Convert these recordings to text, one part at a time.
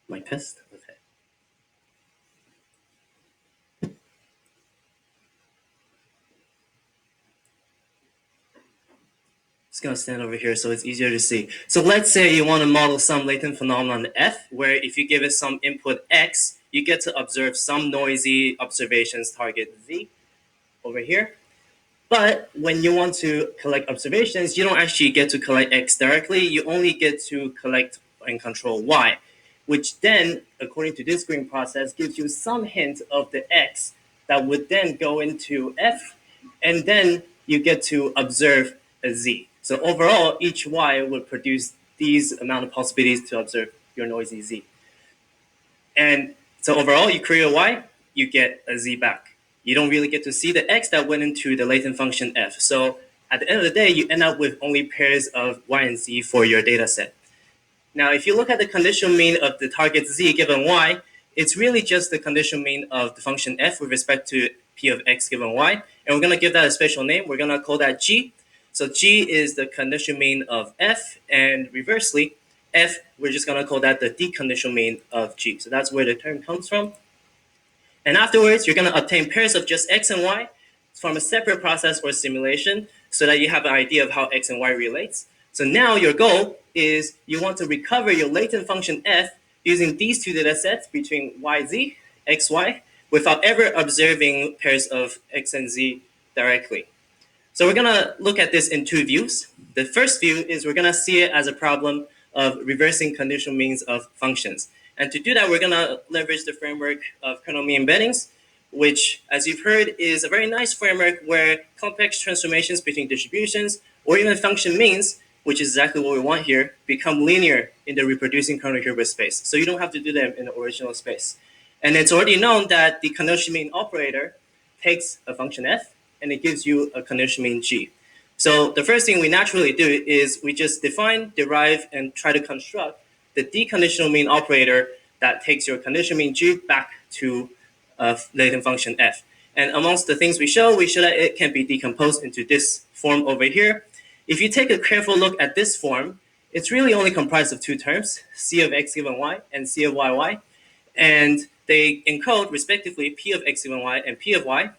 My test? Okay. Just gonna stand over here so it's easier to see. So let's say you want to model some latent phenomenon F, where if you give it some input X, you get to observe some noisy observations target Z over here. But when you want to collect observations, you don't actually get to collect X directly. You only get to collect and control Y, which then, according to this green process, gives you some hint of the X that would then go into F, and then you get to observe a Z. So overall, each Y would produce these amount of possibilities to observe your noisy Z. And so overall, you create a Y, you get a Z back. You don't really get to see the X that went into the latent function F. So at the end of the day, you end up with only pairs of Y and Z for your data set. Now, if you look at the conditional mean of the target Z given Y, it's really just the conditional mean of the function F with respect to P of X given Y. And we're going to give that a special name. We're going to call that G. So G is the conditional mean of F, and reversely, F, we're just going to call that the deconditional mean of G. So that's where the term comes from. And afterwards, you're going to obtain pairs of just X and Y from a separate process or simulation so that you have an idea of how X and Y relates. So now your goal is you want to recover your latent function F using these two data sets between YZ, XY, without ever observing pairs of X and Z directly. So we're going to look at this in two views. The first view is we're going to see it as a problem of reversing conditional means of functions. And to do that, we're going to leverage the framework of kernel mean embeddings, which, as you've heard, is a very nice framework where complex transformations between distributions or even function means, which is exactly what we want here, become linear in the reproducing kernel Hilbert space. So you don't have to do them in the original space. And it's already known that the conditional mean operator takes a function F, and it gives you a conditional mean G. So the first thing we naturally do is we just define, derive, and try to construct the deconditional mean operator that takes your conditional mean G back to a latent function F. And amongst the things we show that it can be decomposed into this form over here. If you take a careful look at this form, it's really only comprised of two terms, C of X given Y and C of YY. And they encode respectively P of X given Y and P of Y.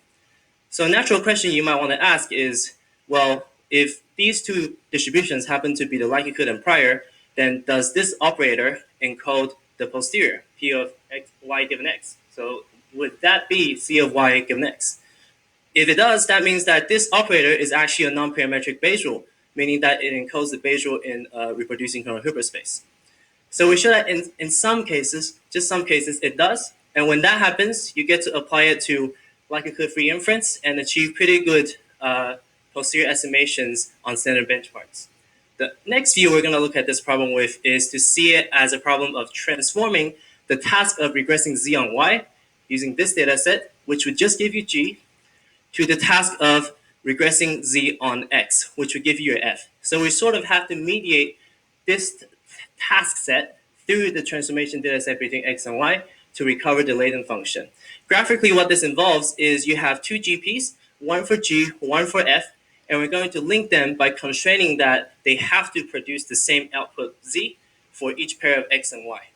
So a natural question you might want to ask is, well, if these two distributions happen to be the likelihood and prior, then does this operator encode the posterior, P of X, Y given X? So would that be C of Y given X? If it does, that means that this operator is actually a non-parametric Bayes rule, meaning that it encodes the Bayes rule in reproducing kernel Hilbert space. So we show that in some cases, just some cases, it does. And when that happens, you get to apply it to likelihood-free inference and achieve pretty good posterior estimations on standard benchmarks. The next view we're going to look at this problem with is to see it as a problem of transforming the task of regressing Z on Y using this data set, which would just give you G, to the task of regressing Z on X, which would give you your F. So we sort of have to mediate this task set through the transformation data set between X and Y to recover the latent function. Graphically, what this involves is you have two GPs, one for G, one for F, and we're going to link them by constraining that they have to produce the same output Z for each pair of X and Y.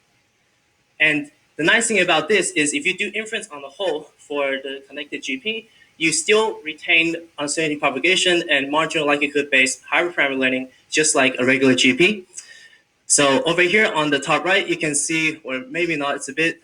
And the nice thing about this is if you do inference on the whole for the connected GP, you still retain uncertainty propagation and marginal likelihood-based hyperparameter learning, just like a regular GP. So over here on the top right, you can see, or maybe not, it's a bit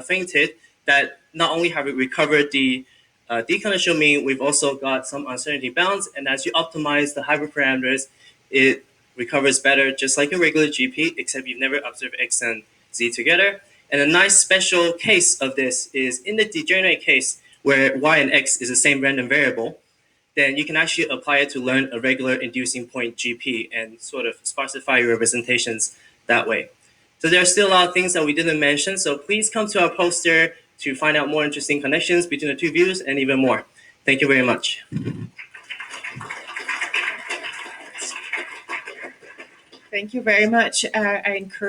fainted, that not only have we recovered the deconditional mean, we've also got some uncertainty bounds. And as you optimize the hyperparameters, it recovers better, just like a regular GP, except you've never observed X and Z together. And a nice special case of this is in the degenerate case where Y and X is the same random variable, then you can actually apply it to learn a regular inducing point GP and sort of sparsify your representations that way. So there are still a lot of things that we didn't mention, so please come to our poster to find out more interesting connections between the two views and even more. Thank you very much. Thank you very much. I encourage